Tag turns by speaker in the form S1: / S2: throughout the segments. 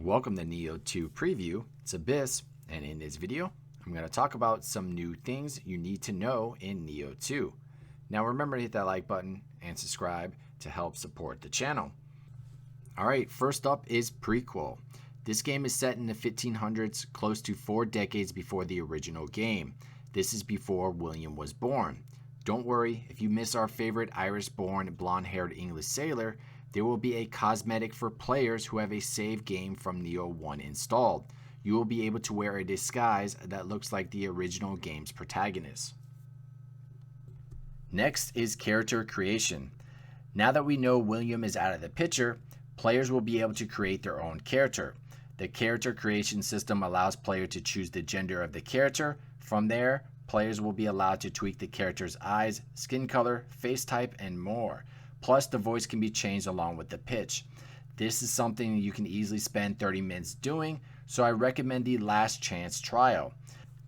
S1: Welcome to Nioh 2 Preview. It's Abyss, and in this video, I'm going to talk about some new things you need to know in Nioh 2. Now remember to hit that like button and subscribe to help support the channel. Alright, first up is Prequel. This game is set in the 1500s, close to 4 decades before the original game. This is before William was born. Don't worry, if you miss our favorite Irish-born, blonde-haired English sailor, there will be a cosmetic for players who have a save game from Nioh 1 installed. You will be able to wear a disguise that looks like the original game's protagonist. Next is character creation. Now that we know William is out of the picture, players will be able to create their own character. The character creation system allows players to choose the gender of the character. From there, players will be allowed to tweak the character's eyes, skin color, face type, and more. Plus, the voice can be changed along with the pitch. This is something you can easily spend 30 minutes doing, so I recommend the Last Chance trial.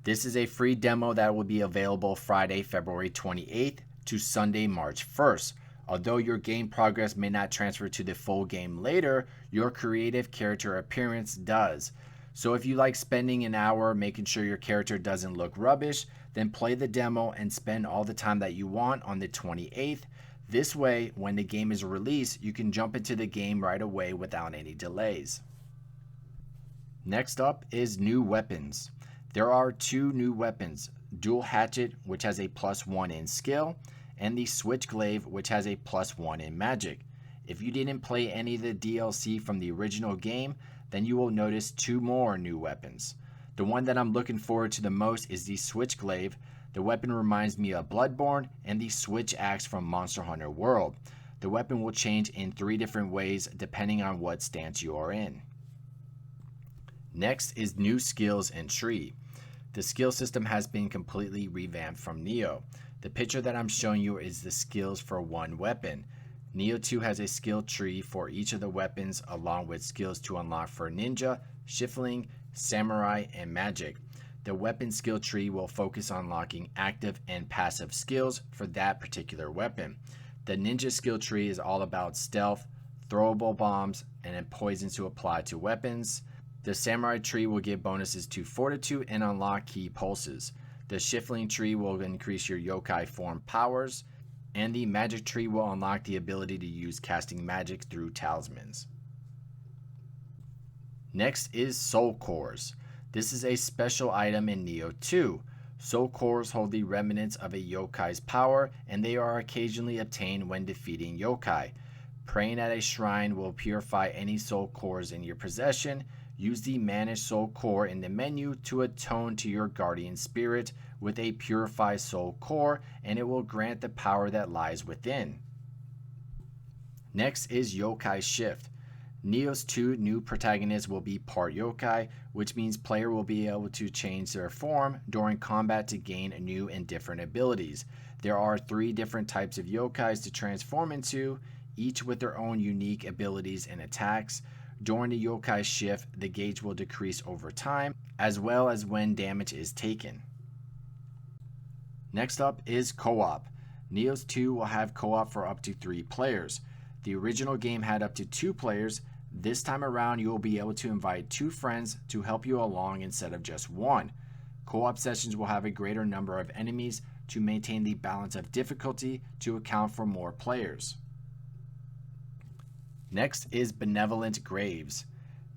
S1: This is a free demo that will be available Friday, February 28th to Sunday, March 1st. Although your game progress may not transfer to the full game later, your creative character appearance does. So if you like spending an hour making sure your character doesn't look rubbish, then play the demo and spend all the time that you want on the 28th. This way, when the game is released, you can jump into the game right away without any delays. Next up is new weapons. There are 2 new weapons, Dual Hatchet, which has a +1 in skill, and the Switchglaive, which has a +1 in magic. If you didn't play any of the DLC from the original game, then you will notice 2 more new weapons. The one that I'm looking forward to the most is the Switchglaive. The weapon reminds me of Bloodborne and the Switch Axe from Monster Hunter World. The weapon will change in 3 different ways depending on what stance you are in. Next is new skills and tree. The skill system has been completely revamped from Nioh. The picture that I'm showing you is the skills for one weapon. Nioh 2 has a skill tree for each of the weapons along with skills to unlock for ninja, shifling, samurai, and magic. The weapon skill tree will focus on unlocking active and passive skills for that particular weapon. The ninja skill tree is all about stealth, throwable bombs, and poisons to apply to weapons. The samurai tree will give bonuses to fortitude and unlock key pulses. The shifling tree will increase your yokai form powers, and the magic tree will unlock the ability to use casting magic through talismans. Next is soul cores. This is a special item in Nioh 2. Soul cores hold the remnants of a yokai's power, and they are occasionally obtained when defeating yokai. Praying at a shrine will purify any soul cores in your possession. Use the Manage Soul Core in the menu to atone to your guardian spirit with a Purify Soul Core, and it will grant the power that lies within. Next is Yokai Shift. Nioh's 2 new protagonists will be part yokai, which means player will be able to change their form during combat to gain new and different abilities. There are 3 different types of yokais to transform into, each with their own unique abilities and attacks. During the Yokai Shift, the gauge will decrease over time, as well as when damage is taken. Next up is co-op. Nioh 2 will have co-op for up to 3 players. The original game had up to 2 players. This time around, you will be able to invite 2 friends to help you along instead of just 1. Co-op sessions will have a greater number of enemies to maintain the balance of difficulty to account for more players. Next is Benevolent Graves.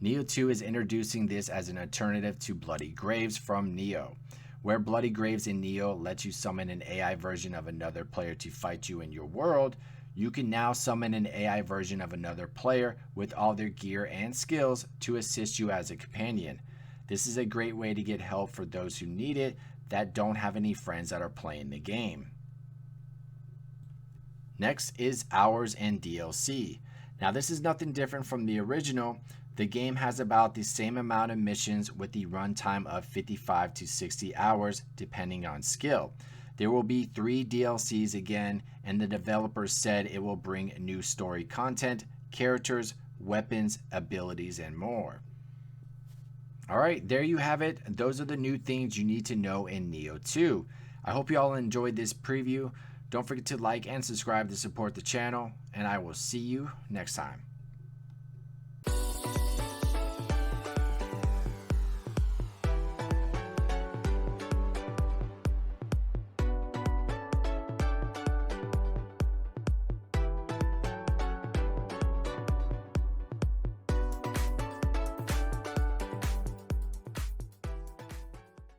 S1: Nioh 2 is introducing this as an alternative to Bloody Graves from Nioh. Where Bloody Graves in Nioh lets you summon an AI version of another player to fight you in your world, you can now summon an AI version of another player with all their gear and skills to assist you as a companion. This is a great way to get help for those who need it that don't have any friends that are playing the game. Next is Hours and DLC. Now this is nothing different from the original. The game has about the same amount of missions with the runtime of 55 to 60 hours depending on skill. There will be 3 DLCs again, and the developers said it will bring new story content, characters, weapons, abilities, and more. Alright, there you have it. Those are the new things you need to know in Nioh 2. I hope you all enjoyed this preview. Don't forget to like and subscribe to support the channel, and I will see you next time.